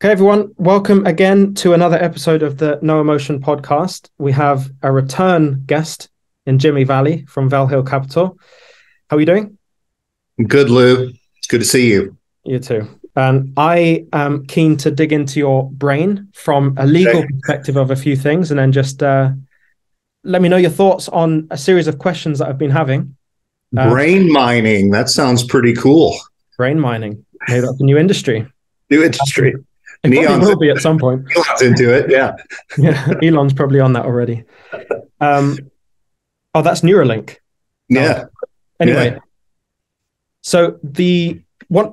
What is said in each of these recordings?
Hey everyone, welcome again to another episode of the No Emotion podcast. We have a return guest in Jimmy Valley from Val Hill Capital. How are you doing? Good, Lou. It's good to see you. You too. And I am keen to dig into your brain from a legal Okay. perspective of a few things, and then just let me know your thoughts on a series of questions that I've been having. Um, Brain mining. That sounds pretty cool. Brain mining. Maybe that's a new industry. New industry. It probably Neon's, will be at some point. Neon's into it. Yeah. Yeah, Elon's probably on that already. Oh, that's Neuralink. No. Yeah. Anyway, Yeah. so the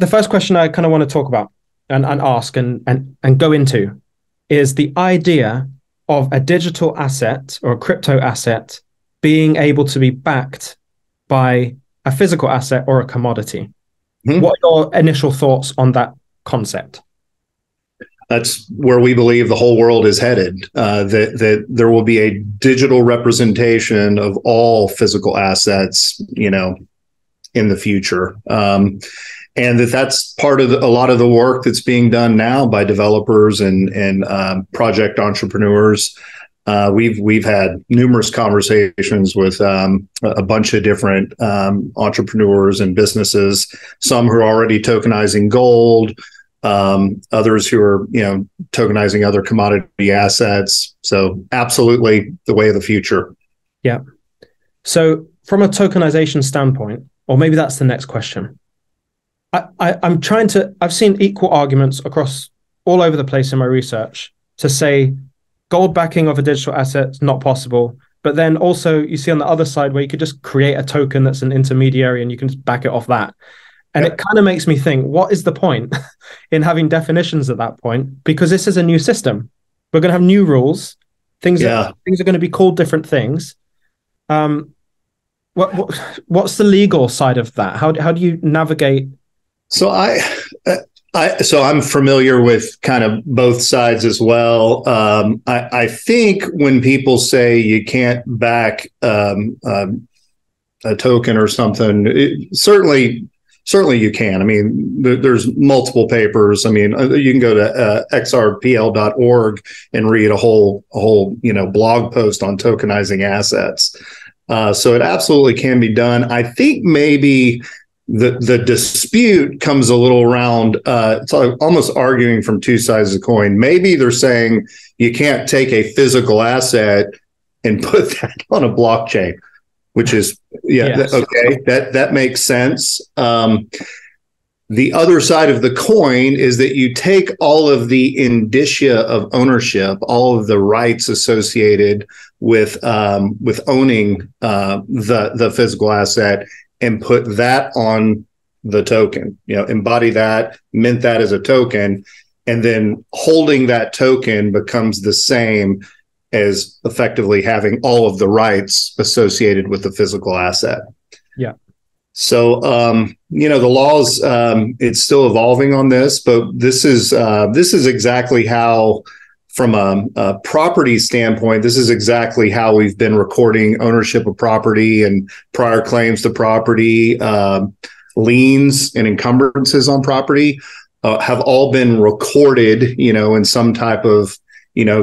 first question I kind of want to talk about and ask and go into is the idea of a digital asset or a crypto asset being able to be backed by a physical asset or a commodity. Hmm. What are your initial thoughts on that concept? That's where we believe the whole world is headed. That there will be a digital representation of all physical assets, in the future. And that's part of a lot of the work that's being done now by developers and project entrepreneurs. We've had numerous conversations with a bunch of different entrepreneurs and businesses. Some who are already tokenizing gold, others who are tokenizing other commodity assets. So absolutely the way of the future. Yeah. So from a tokenization standpoint, or maybe that's the next question. I've seen equal arguments across all over the place in my research to say gold backing of a digital asset is not possible. But then also you see on the other side where you could just create a token that's an intermediary and you can just back it off that. And It kind of makes me think, what is the point in having definitions at that point? Because this is a new system. We're going to have new rules. Things are going to be called different things. What's the legal side of that? How do you navigate? So I'm familiar with kind of both sides as well. I think when people say you can't back a token or something, certainly you can. I mean, there's multiple papers. I mean, you can go to XRPL.org and read a whole blog post on tokenizing assets. So it absolutely can be done. I think maybe the dispute comes a little around. It's almost arguing from two sides of the coin. Maybe they're saying you can't take a physical asset and put that on a blockchain, which is Yes. okay. That makes sense. The other side of the coin is that you take all of the indicia of ownership, all of the rights associated with owning the physical asset, and put that on the token. Embody that, mint that as a token, and then holding that token becomes the same as effectively having all of the rights associated with the physical asset. Yeah. So, the laws, it's still evolving on this, but this is exactly how, from a property standpoint, this is exactly how we've been recording ownership of property and prior claims to property, liens and encumbrances on property have all been recorded, in some type of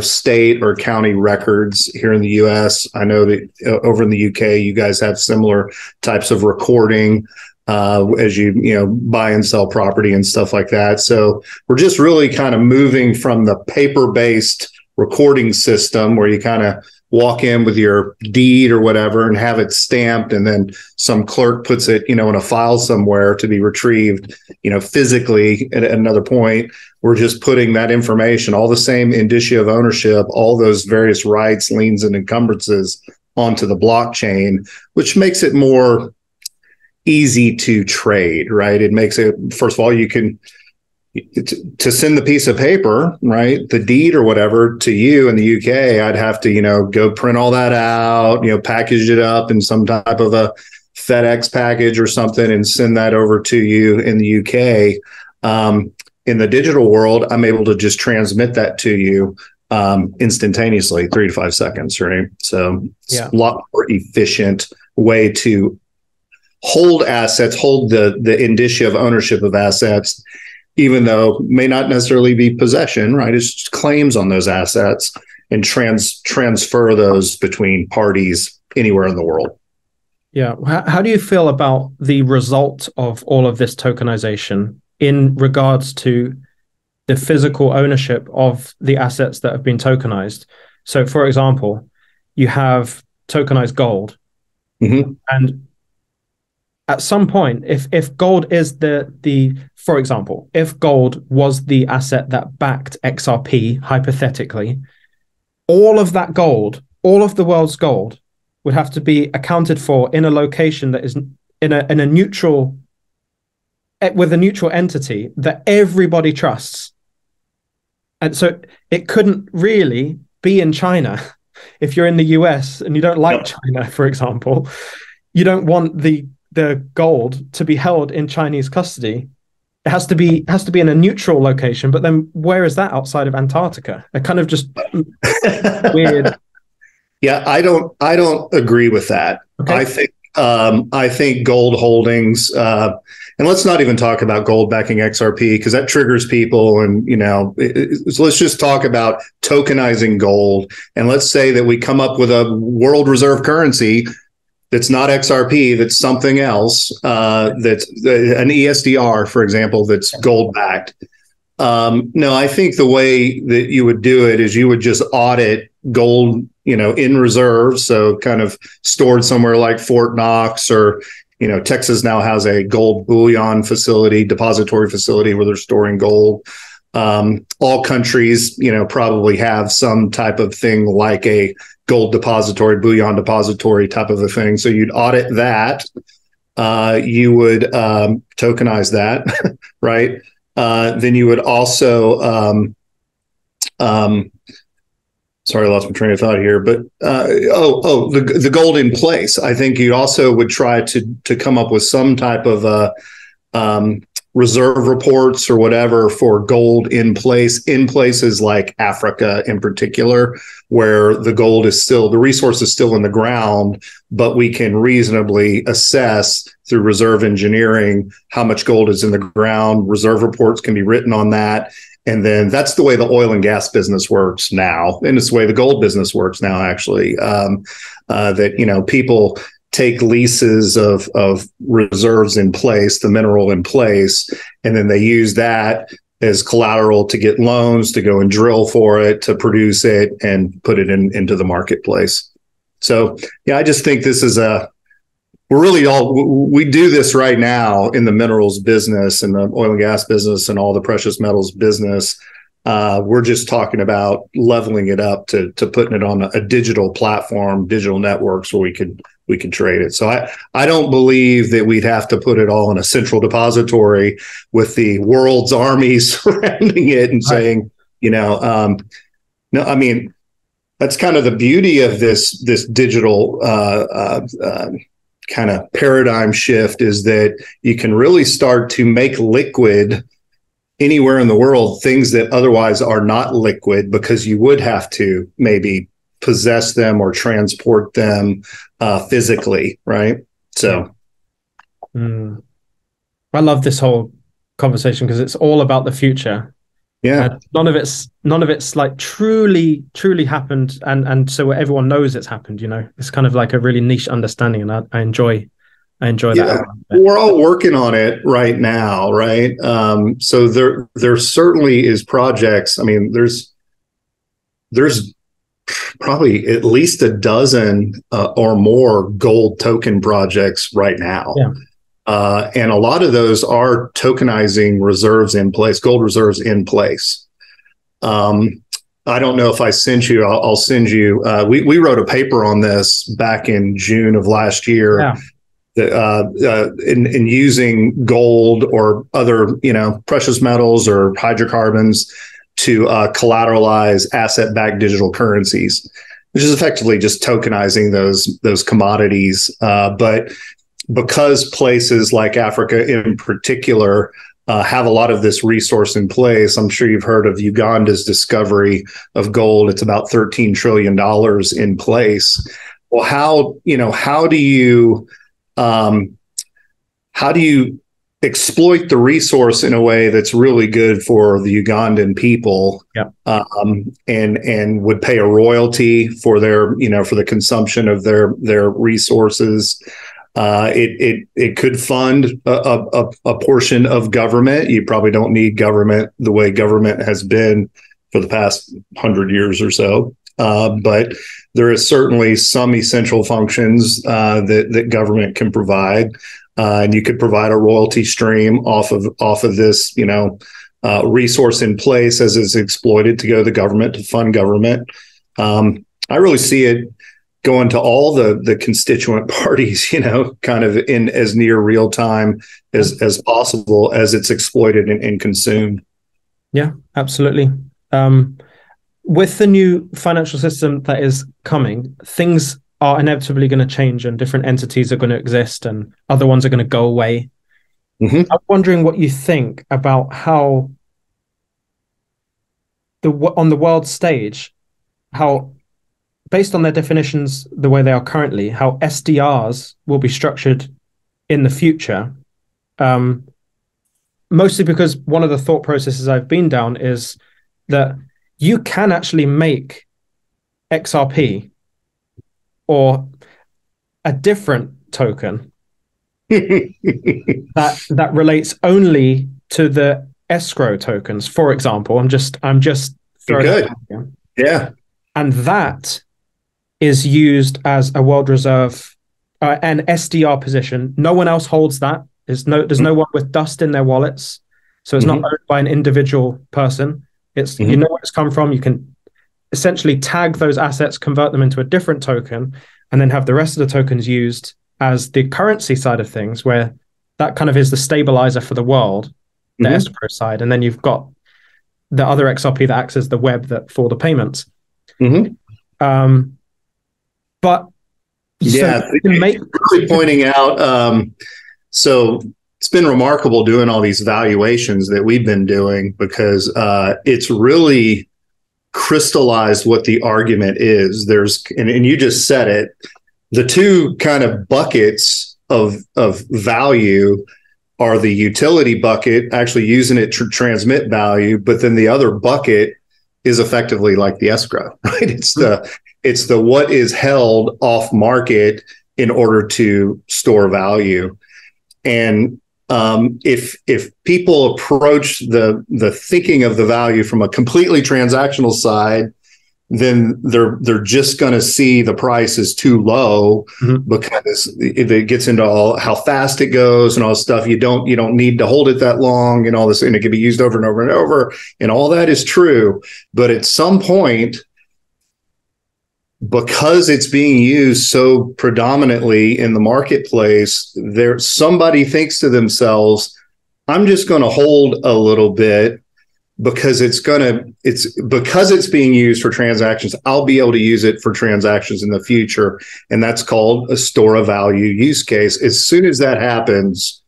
state or county records here in the U.S. I know that over in the U.K., you guys have similar types of recording as you buy and sell property and stuff like that. So we're just really kind of moving from the paper-based recording system where you kind of walk in with your deed or whatever and have it stamped, and then some clerk puts it, in a file somewhere to be retrieved, physically at another point. We're just putting that information, all the same indicia of ownership, all those various rights, liens, and encumbrances onto the blockchain, which makes it more easy to trade, right? It makes it, first of all, you can to send the piece of paper, right, the deed or whatever to you in the UK, I'd have to, go print all that out, package it up in some type of a FedEx package or something and send that over to you in the UK. In the digital world, I'm able to just transmit that to you instantaneously, 3 to 5 seconds, right? So it's a lot more efficient way to hold assets, hold the indicia of ownership of assets. even though may not necessarily be possession, right? It's just claims on those assets and transfer those between parties anywhere in the world. Yeah. How do you feel about the result of all of this tokenization in regards to the physical ownership of the assets that have been tokenized? So, for example, you have tokenized gold, and at some point, if gold is for example, if gold was the asset that backed XRP, hypothetically, all of that gold, all of the world's gold, would have to be accounted for in a location that is in a neutral, with a neutral entity that everybody trusts. And so it couldn't really be in China. If you're in the US and you don't like China, for example, you don't want the gold to be held in Chinese custody. It has to be in a neutral location. But then where is that outside of Antarctica? It kind of just weird. Yeah, I don't agree with that. Okay. I think gold holdings, and let's not even talk about gold backing XRP because that triggers people. And so let's just talk about tokenizing gold. And let's say that we come up with a world reserve currency that's not XRP, that's something else, that's an ESDR, for example, that's gold backed. No, I think the way that you would do it is you would just audit gold, in reserve. So kind of stored somewhere like Fort Knox, or, Texas now has a gold bullion facility, depository facility where they're storing gold. All countries, probably have some type of thing like a gold depository, bullion depository type of a thing. So you'd audit that. You would tokenize that, right? Then you would also, sorry, I lost my train of thought here, but the gold in place. I think you also would try to come up with some type of reserve reports or whatever for gold in place in places like Africa in particular, where the resource is still in the ground, but we can reasonably assess through reserve engineering how much gold is in the ground. Reserve reports can be written on that. And then that's the way the oil and gas business works now. And it's the way the gold business works now, actually, that, people take leases of reserves in place, the mineral in place, and then they use that as collateral to get loans, to go and drill for it, to produce it and put it into the marketplace. So, yeah, I just think this is we do this right now in the minerals business and the oil and gas business and all the precious metals business. We're just talking about leveling it up to putting it on a digital platform, digital networks where we could trade it. So I don't believe that we'd have to put it all in a central depository with the world's armies surrounding it and saying, no, I mean, that's kind of the beauty of this digital kind of paradigm shift, is that you can really start to make liquid anywhere in the world things that otherwise are not liquid, because you would have to maybe possess them or transport them physically, right? So I love this whole conversation because it's all about the future. Yeah. None of it's like truly happened, and so everyone knows it's happened. It's kind of like a really niche understanding, and I enjoy that. We're all working on it right now, right? So there certainly is projects. I mean, there's probably at least a dozen or more gold token projects right now. Yeah. And a lot of those are tokenizing reserves in place, gold reserves in place. I don't know if I sent you, I'll send you. We wrote a paper on this back in June of last year. Yeah. In using gold or other, precious metals or hydrocarbons to collateralize asset-backed digital currencies, which is effectively just tokenizing those commodities. But because places like Africa in particular have a lot of this resource in place, I'm sure you've heard of Uganda's discovery of gold. It's about $13 trillion in place. Well, how do you exploit the resource in a way that's really good for the Ugandan people, and would pay a royalty for their, for the consumption of their resources. It could fund a portion of government. You probably don't need government the way government has been for the past 100 years or so. But there is certainly some essential functions that government can provide. And you could provide a royalty stream off of this, resource in place as it's exploited to go to the government to fund government. I really see it going to all the constituent parties, kind of in as near real time as possible as it's exploited and consumed. Yeah, absolutely. With the new financial system that is coming, things are inevitably going to change and different entities are going to exist and other ones are going to go away. I'm wondering what you think about how on the world stage, how based on their definitions, the way they are currently, how SDRs will be structured in the future. Mostly because one of the thought processes I've been down is that you can actually make XRP or a different token that relates only to the escrow tokens. For example, I'm just throwing good. That out here. Yeah. And that is used as a world reserve, an SDR position. No one else holds that. There's no one with dust in their wallets. So it's not owned by an individual person. It's you know where it's come from. You can essentially tag those assets, convert them into a different token, and then have the rest of the tokens used as the currency side of things, where that kind of is the stabilizer for the world, the escrow side. And then you've got the other XRP that acts as the web for the payments. But yeah, so really pointing out, so it's been remarkable doing all these valuations that we've been doing, because it's really crystallized what the argument is. And you just said it, the two kind of buckets of value are the utility bucket, actually using it to transmit value, but then the other bucket is effectively like the escrow, right? It's the what is held off market in order to store value. And if people approach the thinking of the value from a completely transactional side, then they're just going to see the price is too low, because it gets into all how fast it goes and all this stuff. You don't need to hold it that long and all this, and it can be used over and over and over, and all that is true. But at some point, because it's being used so predominantly in the marketplace, somebody thinks to themselves, I'm just going to hold a little bit because it's being used for transactions. I'll be able to use it for transactions in the future. And that's called a store of value use case. As soon as that happens,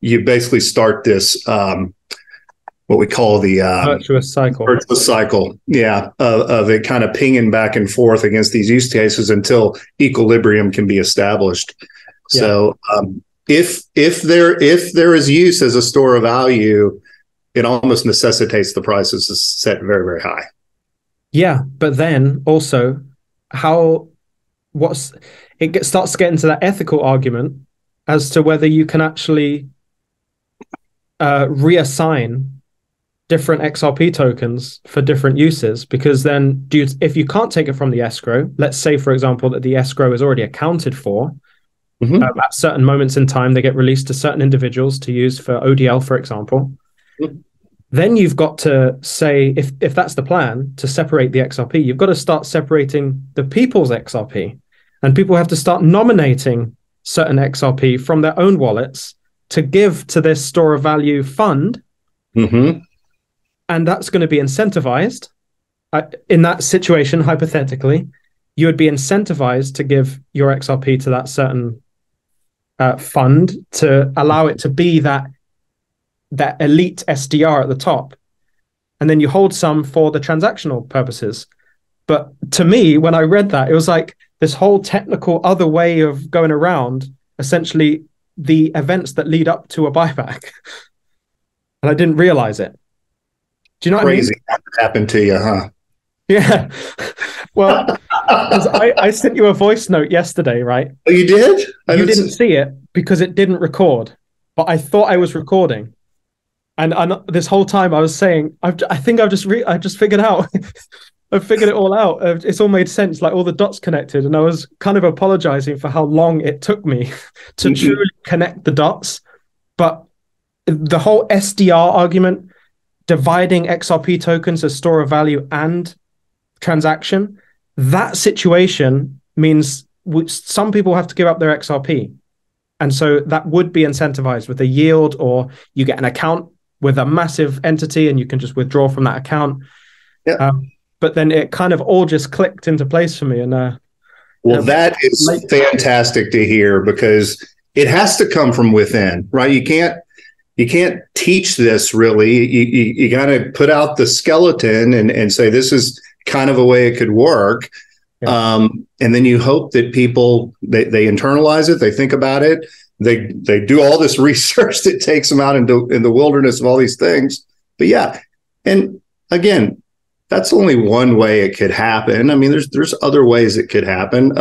you basically start this, what we call the virtuous cycle. Yeah, of it kind of pinging back and forth against these use cases until equilibrium can be established. Yeah. So if there is use as a store of value, it almost necessitates the prices to set very, very high. Yeah, but then also starts to get into that ethical argument as to whether you can actually reassign different XRP tokens for different uses, because then if you can't take it from the escrow, let's say, for example, that the escrow is already accounted for, at certain moments in time, they get released to certain individuals to use for ODL, for example. Then you've got to say, if that's the plan, to separate the XRP, you've got to start separating the people's XRP, and people have to start nominating certain XRP from their own wallets to give to this store of value fund. And that's going to be incentivized. In that situation, hypothetically, you would be incentivized to give your XRP to that certain fund to allow it to be that elite SDR at the top. And then you hold some for the transactional purposes. But to me, when I read that, it was like this whole technical other way of going around, essentially the events that lead up to a buyback. And I didn't realize it. Do you know Crazy what I mean? happened to you, huh? Yeah. Well, because I sent you a voice note yesterday, right? Oh, you did? You didn't see it because it didn't record, but I thought I was recording. And this whole time I was saying, I think I just figured out. I've figured it all out. It's all made sense, like all the dots connected. And I was kind of apologizing for how long it took me to truly connect the dots. But the whole SDR argument, dividing XRP tokens as store of value and transaction, that situation means some people have to give up their XRP. And so that would be incentivized with a yield, or you get an account with a massive entity and you can just withdraw from that account. Yeah. But then it kind of all just clicked into place for me. And well, that is fantastic to hear, because it has to come from within, right? You can't teach this really. You got to put out the skeleton and say, this is kind of a way it could work. Yeah. And then you hope that people, they internalize it, they think about it, they do all this research that takes them out in the wilderness of all these things. But yeah, and again, that's only one way it could happen. I mean, there's other ways it could happen.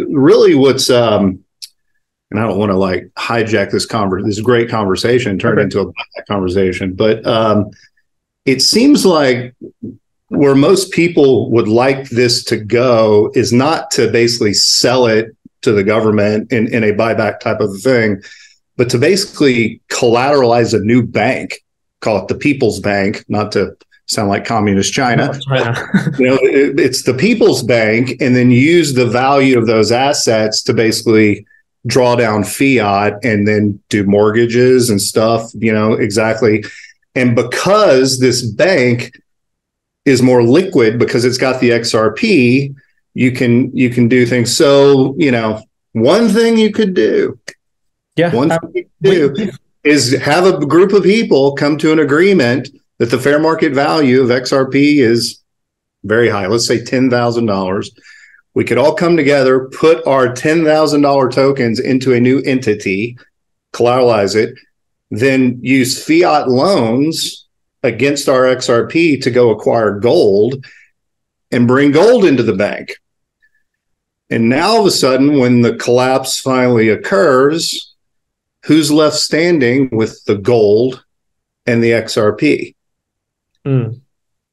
Really, what's and I don't want to like hijack this great conversation, turn it into a conversation, but it seems like where most people would like this to go is not to basically sell it to the government in a buyback type of thing, but to basically collateralize a new bank, call it the People's Bank, not to sound like communist China. It's the People's Bank, and then use the value of those assets to basically draw down fiat and then do mortgages and stuff, exactly. And because this bank is more liquid, because it's got the XRP, you can do things. So, one thing you could do, is have a group of people come to an agreement that the fair market value of XRP is very high. Let's say $10,000. We could all come together, put our $10,000 tokens into a new entity, collateralize it, then use fiat loans against our XRP to go acquire gold and bring gold into the bank. And now all of a sudden, when the collapse finally occurs, who's left standing with the gold and the XRP? The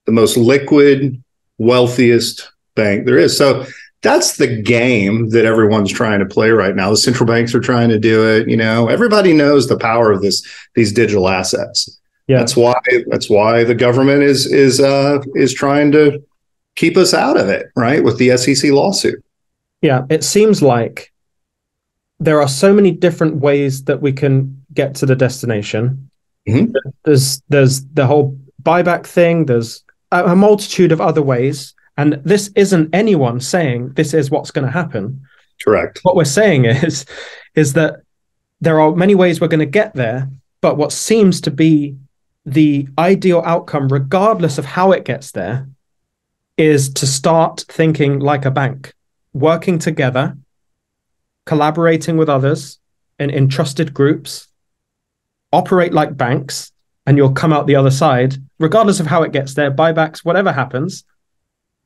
most liquid, wealthiest bank there is. So that's the game that everyone's trying to play right now. The central banks are trying to do it. Everybody knows the power of these digital assets. Yeah. That's why the government is trying to keep us out of it, right? With the SEC lawsuit. Yeah, it seems like there are so many different ways that we can get to the destination. Mm-hmm. There's the whole buyback thing. There's a multitude of other ways. And this isn't anyone saying this is what's going to happen. Correct. What we're saying is that there are many ways we're going to get there, but what seems to be the ideal outcome, regardless of how it gets there, is to start thinking like a bank, working together, collaborating with others in trusted groups, operate like banks, and you'll come out the other side, regardless of how it gets there, buybacks, whatever happens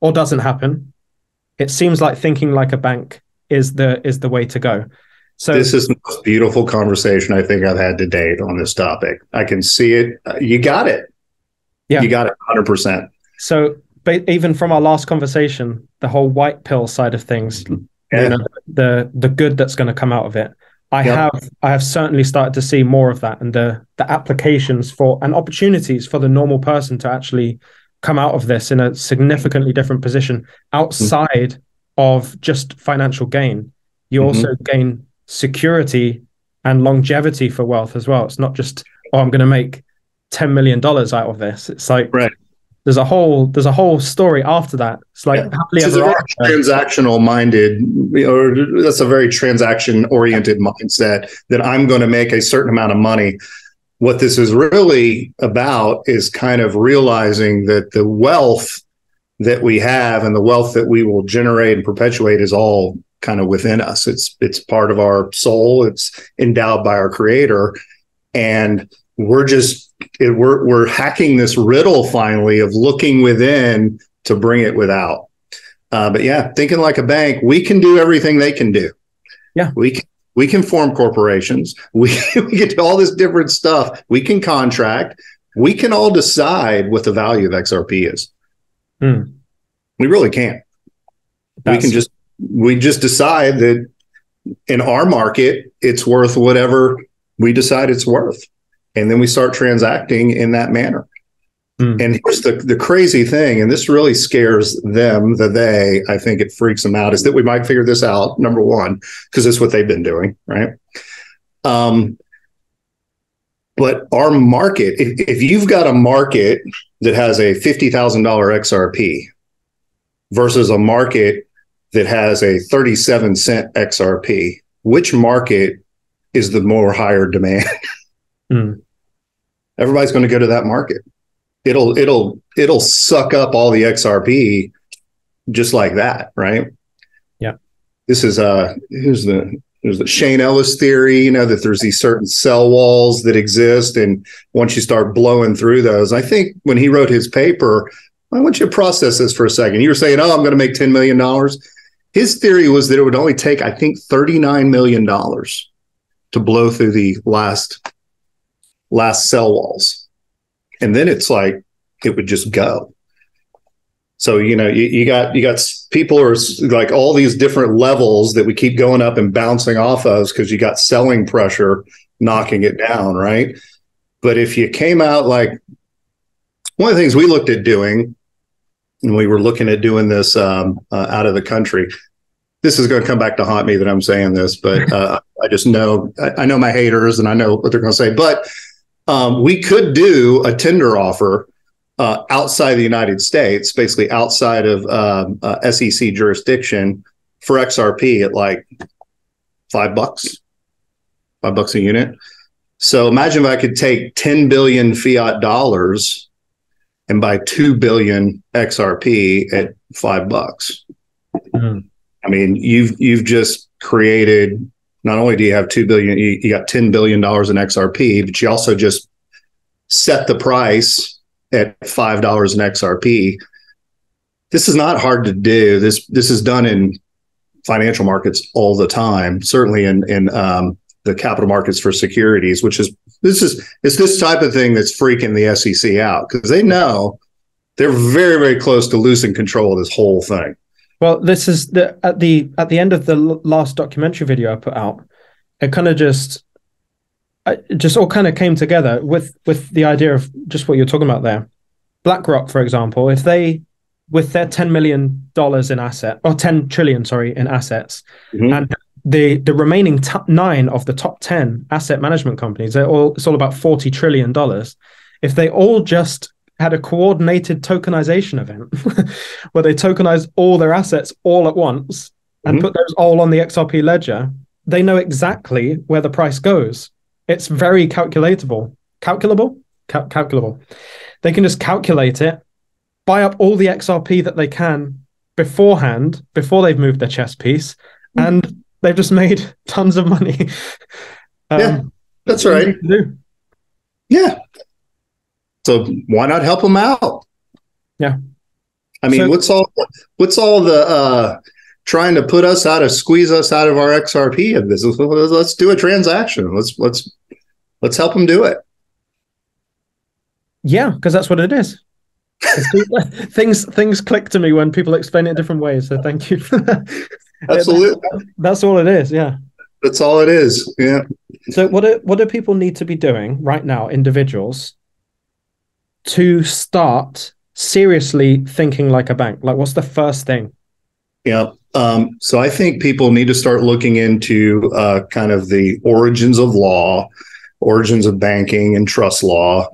or doesn't happen. It seems like thinking like a bank is the way to go. So this is the most beautiful conversation I think I've had to date on this topic. I can see it. You got it. Yeah. You got it 100%. So even from our last conversation, the whole white pill side of things, the good that's going to come out of it, I have certainly started to see more of that, and the applications for and opportunities for the normal person to actually come out of this in a significantly different position outside of just financial gain. You also gain security and longevity for wealth as well. It's not just, I'm going to make $10 million out of this. It's like, there's a whole story after that. It's like happily ever after. Transactional minded, or that's a very transaction oriented mindset that I'm going to make a certain amount of money. What this is really about is kind of realizing that the wealth that we have and the wealth that we will generate and perpetuate is all kind of within us. It's part of our soul. It's endowed by our creator. And we're hacking this riddle finally of looking within to bring it without. But yeah, thinking like a bank, we can do everything they can do. Yeah. We can form corporations. We can do all this different stuff. We can contract. We can all decide what the value of XRP is. We really can. We just decide that in our market, it's worth whatever we decide it's worth. And then we start transacting in that manner. And here's the crazy thing, and this really scares them, I think it freaks them out, is that we might figure this out, number one, because it's what they've been doing, right? But our market, if you've got a market that has a $50,000 XRP versus a market that has a 37-cent XRP, which market is the more higher demand? Everybody's going to go to that market. It'll suck up all the XRP just like that, right? Yeah. This is here's the Shane Ellis theory, that there's these certain cell walls that exist, and once you start blowing through those, I think when he wrote his paper, I want you to process this for a second. You were saying, "Oh, I'm going to make $10 million." His theory was that it would only take, I think, $39 million to blow through the last cell walls. And then it's like it would just go. So, you got people who are like all these different levels that we keep going up and bouncing off of because you got selling pressure knocking it down, right? But if you came out like one of the things we looked at doing, and we were looking at doing this out of the country. This is going to come back to haunt me that I'm saying this, but I just know I know my haters and I know what they're going to say. But we could do a tender offer outside the United States, basically outside of SEC jurisdiction for XRP at like $5 a unit. So imagine if I could take 10 billion fiat dollars and buy 2 billion XRP at $5. I mean, you've just created. Not only do you have 2 billion, you got $10 billion in XRP, but you also just set the price at $5 in XRP. This is not hard to do. This is done in financial markets all the time, certainly in the capital markets for securities, it's this type of thing that's freaking the SEC out because they know they're very, very close to losing control of this whole thing. Well, this is at the end of the last documentary video I put out. It kind of just all kind of came together with the idea of just what you're talking about there. BlackRock, for example, if they with their $10 million in asset or 10 trillion, in assets, and the remaining 9 of the top 10 asset management companies, it's all about $40 trillion. If they all just had a coordinated tokenization event where they tokenize all their assets all at once and put those all on the XRP ledger, they know exactly where the price goes. It's very calculable. They can just calculate it, buy up all the XRP that they can beforehand, before they've moved their chess piece, and they've just made tons of money. Yeah, that's right. Yeah. So why not help them out? Yeah. I mean, what's all the trying to put us out, squeeze us out of our XRP of this? Let's do a transaction. Let's help them do it. Yeah, because that's what it is. Things click to me when people explain it in different ways. So thank you. Absolutely. That's all it is. Yeah. That's all it is. Yeah. So what do people need to be doing right now, individuals, to start seriously thinking like a bank? Like, what's the first thing? Yeah. So I think people need to start looking into kind of the origins of law, origins of banking and trust law,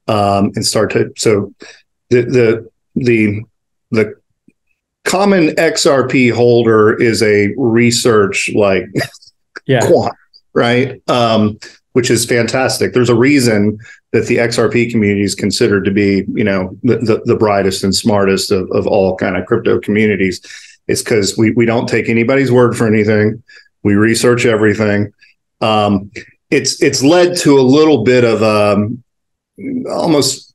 and start to. So the common XRP holder is a research quant, right? Which is fantastic. There's a reason that the XRP community is considered to be, the brightest and smartest of all kind of crypto communities. It's because we don't take anybody's word for anything. We research everything. It's led to a little bit of almost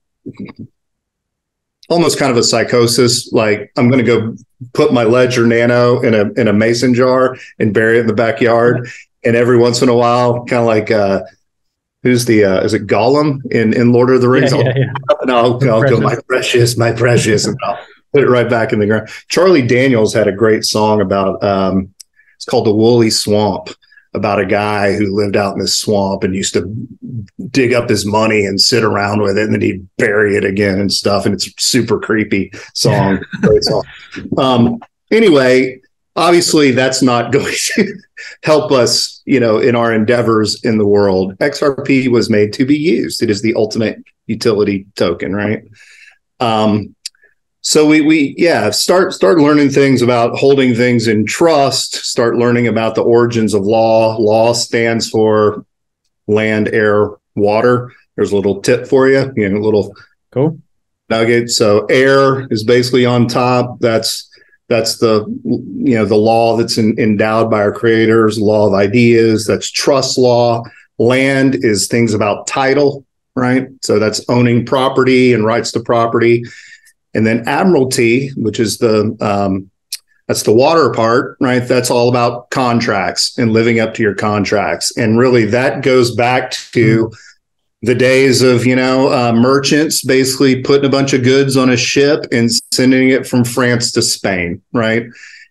kind of a psychosis. Like, I'm going to go put my Ledger Nano in a mason jar and bury it in the backyard. And every once in a while, kind of like who's the is it Gollum in Lord of the Rings? And I'll go, my precious, and I'll put it right back in the ground. Charlie Daniels had a great song about it's called The Woolly Swamp, about a guy who lived out in this swamp and used to dig up his money and sit around with it, and then he'd bury it again and stuff. And it's a super creepy song. Great song. Anyway, obviously that's not going to help us, in our endeavors in the world. XRP was made to be used. It is the ultimate utility token, right? So we start learning things about holding things in trust, start learning about the origins of law. Law stands for land, air, water. There's a little tip for you, a little cool nugget. So air is basically on top. That's the the law that's endowed by our creators, law of ideas. That's trust law. Land is things about title, right? So that's owning property and rights to property. And then admiralty, which is that's the water part, right? That's all about contracts and living up to your contracts. And really that goes back to the days of, merchants basically putting a bunch of goods on a ship and sending it from France to Spain, right?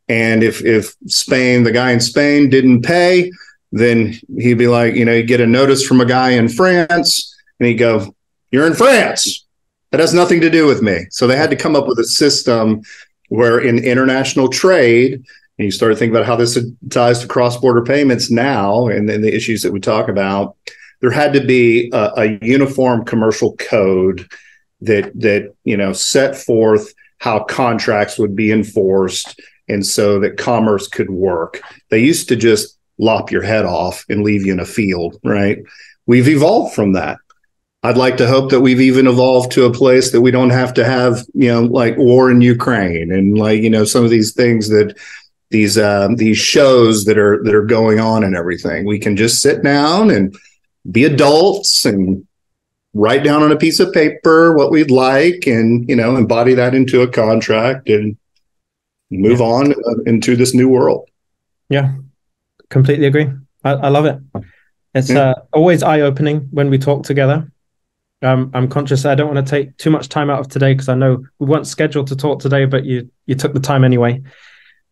And if Spain, the guy in Spain didn't pay, then he'd be like, he'd get a notice from a guy in France and he'd go, "You're in France. That has nothing to do with me." So they had to come up with a system where in international trade, and you start to think about how this ties to cross-border payments now and then the issues that we talk about, there had to be a uniform commercial code that set forth how contracts would be enforced, and so that commerce could work. They used to just lop your head off and leave you in a field, right? We've evolved from that. I'd like to hope that we've even evolved to a place that we don't have to have, like war in Ukraine and some of these things that these shows that are going on and everything. We can just sit down and be adults and write down on a piece of paper what we'd like and, embody that into a contract and move on into this new world. Yeah, completely agree. I love it. It's always eye-opening when we talk together. I'm conscious I don't want to take too much time out of today because I know we weren't scheduled to talk today, but you took the time anyway.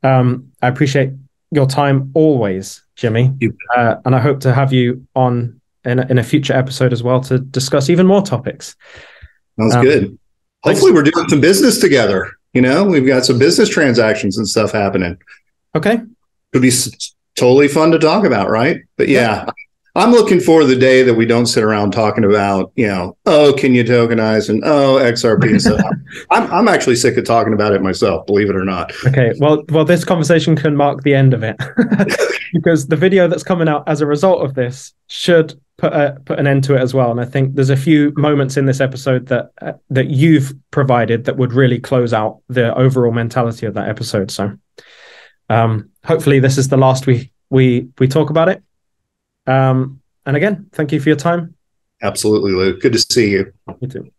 I appreciate your time always, Jimmy. And I hope to have you on in a future episode as well to discuss even more topics. Sounds good. Hopefully we're doing some business together. We've got some business transactions and stuff happening. Okay. Could be totally fun to talk about, right? But yeah. I'm looking for the day that we don't sit around talking about, can you tokenize and XRP and stuff. I'm actually sick of talking about it myself, believe it or not. Okay, well, this conversation can mark the end of it because the video that's coming out as a result of this should put an end to it as well. And I think there's a few moments in this episode that you've provided that would really close out the overall mentality of that episode. So hopefully this is the last we talk about it. And again, thank you for your time. Absolutely, Luke. Good to see you. You too.